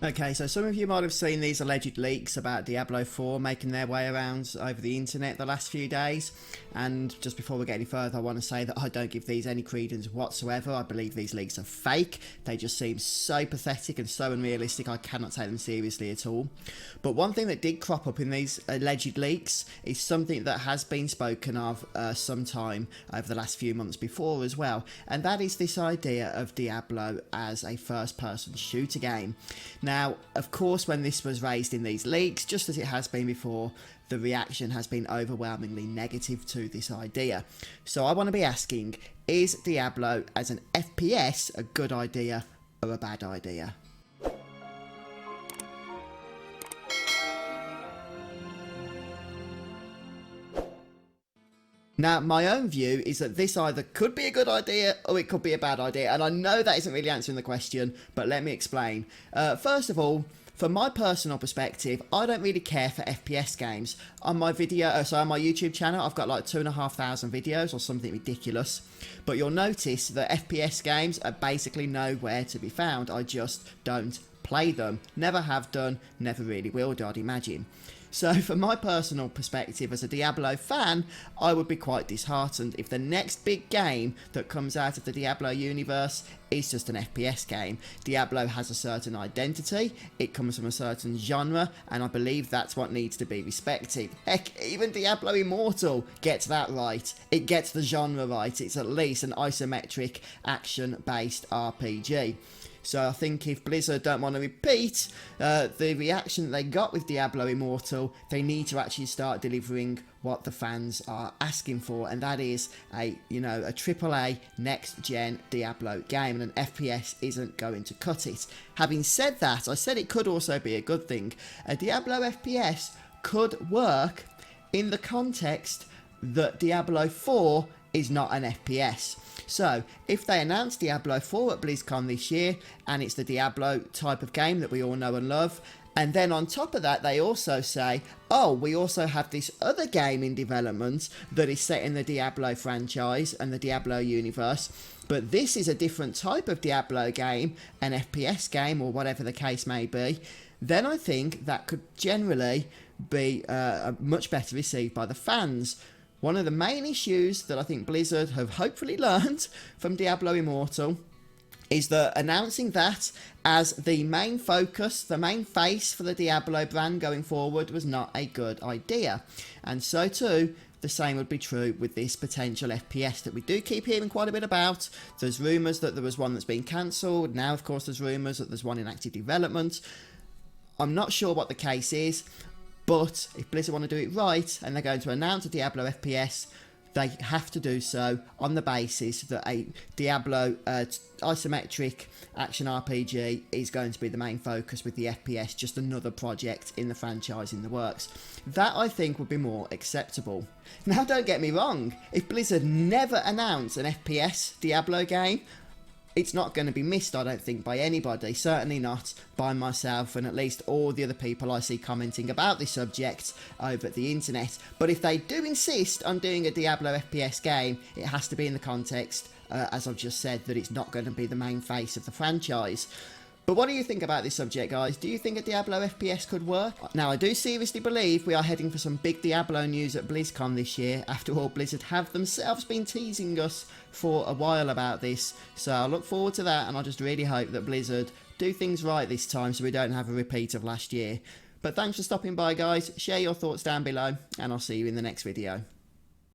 Okay, so some of you might have seen these alleged leaks about Diablo 4 making their way around over the internet the last few days. And just before we get any further, I want to say that I don't give these any credence whatsoever. I believe these leaks are fake. They just seem so pathetic and so unrealistic, I cannot take them seriously at all. But one thing that did crop up in these alleged leaks is something that has been spoken of sometime over the last few months before as well. And that is this idea of Diablo as a first-person shooter game. Now, of course, when this was raised in these leaks, just as it has been before, the reaction has been overwhelmingly negative to this idea. So I want to be asking, is Diablo as an FPS a good idea or a bad idea? Now, my own view is that this either could be a good idea or it could be a bad idea. And I know that isn't really answering the question, but let me explain. First of all, from my personal perspective, I don't really care for FPS games. On my on my YouTube channel, I've got like 2,500 videos or something ridiculous. But you'll notice that FPS games are basically nowhere to be found. I just don't play them. Never have done, never really will do, I'd imagine. So from my personal perspective as a Diablo fan, I would be quite disheartened if the next big game that comes out of the Diablo universe is just an FPS game. Diablo has a certain identity, it comes from a certain genre, and I believe that's what needs to be respected. Heck, even Diablo Immortal gets that right. It gets the genre right. It's at least an isometric action-based RPG. So I think if Blizzard don't want to repeat the reaction that they got with Diablo Immortal, they need to actually start delivering what the fans are asking for, and that is a AAA next-gen Diablo game, and an FPS isn't going to cut it. Having said that, I said it could also be a good thing. A Diablo FPS could work in the context that Diablo 4 is not an FPS. So, if they announce Diablo 4 at BlizzCon this year, and it's the Diablo type of game that we all know and love, and then on top of that they also say, oh, we also have this other game in development that is set in the Diablo franchise and the Diablo universe, but this is a different type of Diablo game, an FPS game or whatever the case may be, then I think that could generally be much better received by the fans. One of the main issues that I think Blizzard have hopefully learned from Diablo Immortal is that announcing that as the main focus, the main face for the Diablo brand going forward was not a good idea. And so too, the same would be true with this potential FPS that we do keep hearing quite a bit about. There's rumours that there was one that's been cancelled. Now, of course, there's rumours that there's one in active development. I'm not sure what the case is. But if Blizzard want to do it right, and they're going to announce a Diablo FPS, they have to do so on the basis that a Diablo isometric action RPG is going to be the main focus, with the FPS just another project in the franchise in the works. That, I think, would be more acceptable. Now, don't get me wrong, if Blizzard never announce an FPS Diablo game, it's not going to be missed, I don't think, by anybody. Certainly not by myself and at least all the other people I see commenting about this subject over at the internet. But if they do insist on doing a Diablo FPS game, it has to be in the context, as I've just said, that it's not going to be the main face of the franchise. But what do you think about this subject, guys? Do you think a Diablo FPS could work? Now, I do seriously believe we are heading for some big Diablo news at BlizzCon this year. After all, Blizzard have themselves been teasing us for a while about this. So I look forward to that, and I just really hope that Blizzard do things right this time so we don't have a repeat of last year. But thanks for stopping by, guys. Share your thoughts down below, and I'll see you in the next video.